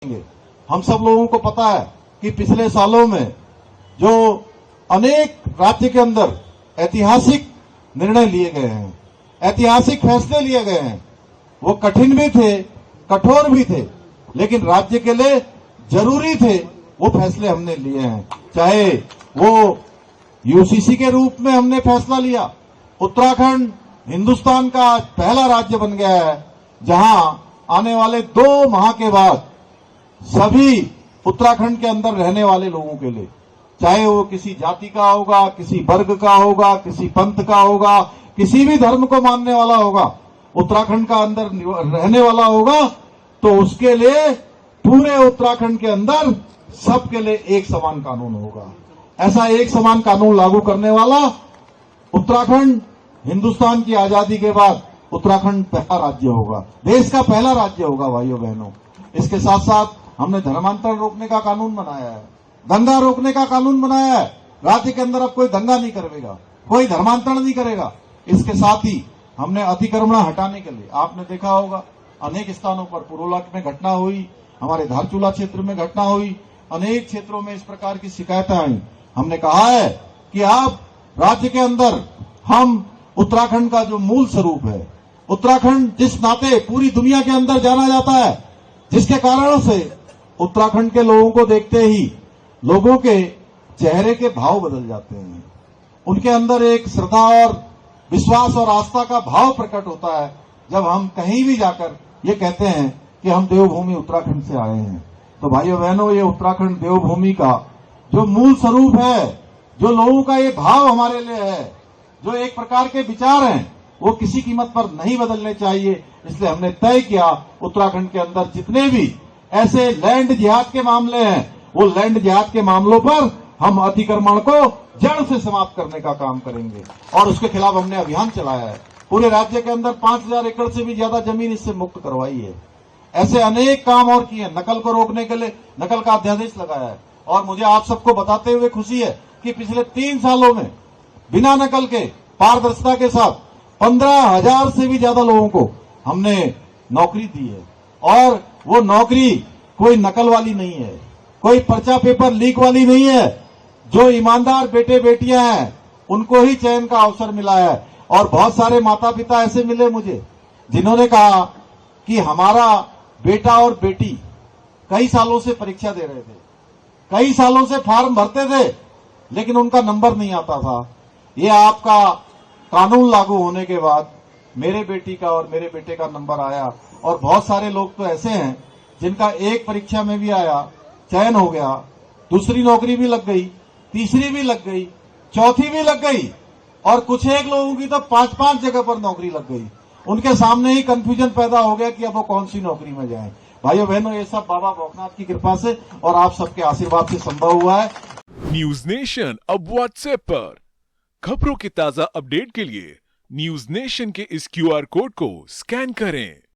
करेंगे। हम सब लोगों को पता है कि पिछले सालों में जो अनेक राज्य के अंदर ऐतिहासिक निर्णय लिए गए हैं, ऐतिहासिक फैसले लिए गए हैं, वो कठिन भी थे, कठोर भी थे, लेकिन राज्य के लिए जरूरी थे। वो फैसले हमने लिए हैं, चाहे वो यूसीसी के रूप में हमने फैसला लिया। उत्तराखंड हिंदुस्तान का पहला राज्य बन गया है जहां आने वाले 2 माह के बाद सभी उत्तराखंड के अंदर रहने वाले लोगों के लिए, चाहे वो किसी जाति का होगा, किसी वर्ग का होगा, किसी पंथ का होगा, किसी भी धर्म को मानने वाला होगा, उत्तराखंड का अंदर रहने वाला होगा, तो उसके लिए पूरे उत्तराखंड के अंदर सबके लिए एक समान कानून होगा। ऐसा एक समान कानून लागू करने वाला उत्तराखंड हिंदुस्तान की आजादी के बाद उत्तराखंड पहला राज्य होगा, देश का पहला राज्य होगा भाइयों बहनों। इसके साथ साथ हमने धर्मांतरण रोकने का कानून बनाया है, दंगा रोकने का कानून बनाया है। राज्य के अंदर अब कोई दंगा नहीं करेगा, कोई धर्मांतरण नहीं करेगा। इसके साथ ही हमने अतिक्रमण हटाने के लिए, आपने देखा होगा अनेक स्थानों पर पुरोला में घटना हुई, हमारे धारचूला क्षेत्र में घटना हुई, अनेक क्षेत्रों में इस प्रकार की शिकायतें आई। हमने कहा है कि आप राज्य के अंदर हम उत्तराखंड का जो मूल स्वरूप है, उत्तराखंड जिस नाते पूरी दुनिया के अंदर जाना जाता है, जिसके कारण से उत्तराखंड के लोगों को देखते ही लोगों के चेहरे के भाव बदल जाते हैं, उनके अंदर एक श्रद्धा और विश्वास और आस्था का भाव प्रकट होता है जब हम कहीं भी जाकर ये कहते हैं कि हम देवभूमि उत्तराखंड से आए हैं। तो भाइयों बहनों, ये उत्तराखंड देवभूमि का जो मूल स्वरूप है, जो लोगों का ये भाव हमारे लिए है, जो एक प्रकार के विचार हैं, वो किसी कीमत पर नहीं बदलने चाहिए। इसलिए हमने तय किया उत्तराखंड के अंदर जितने भी ऐसे लैंड जिहाद के मामले हैं, वो लैंड जिहाद के मामलों पर हम अतिक्रमण को जड़ से समाप्त करने का काम करेंगे और उसके खिलाफ हमने अभियान चलाया है। पूरे राज्य के अंदर 5000 एकड़ से भी ज्यादा जमीन इससे मुक्त करवाई है। ऐसे अनेक काम और किए, नकल को रोकने के लिए नकल का अध्यादेश लगाया है। और मुझे आप सबको बताते हुए खुशी है कि पिछले 3 सालों में बिना नकल के, पारदर्शिता के साथ 15,000 से भी ज्यादा लोगों को हमने नौकरी दी है। और वो नौकरी कोई नकल वाली नहीं है, कोई पर्चा पेपर लीक वाली नहीं है। जो ईमानदार बेटे बेटियां हैं उनको ही चयन का अवसर मिला है। और बहुत सारे माता पिता ऐसे मिले मुझे जिन्होंने कहा कि हमारा बेटा और बेटी कई सालों से परीक्षा दे रहे थे, कई सालों से फॉर्म भरते थे, लेकिन उनका नंबर नहीं आता था। ये आपका कानून लागू होने के बाद मेरे बेटी का और मेरे बेटे का नंबर आया। और बहुत सारे लोग तो ऐसे हैं जिनका एक परीक्षा में भी आया, चयन हो गया, दूसरी नौकरी भी लग गई, तीसरी भी लग गई, चौथी भी लग गई, और कुछ एक लोगों की तो 5-5 जगह पर नौकरी लग गई। उनके सामने ही कंफ्यूजन पैदा हो गया कि अब वो कौन सी नौकरी में जाएं। भाइयों बहनों, ये सब बाबा भौकनाथ की कृपा से और आप सबके आशीर्वाद से संभव हुआ है। न्यूज नेशन अब व्हाट्सएप पर खबरों की ताजा अपडेट के लिए न्यूज नेशन के इस क्यूआर कोड को स्कैन करें।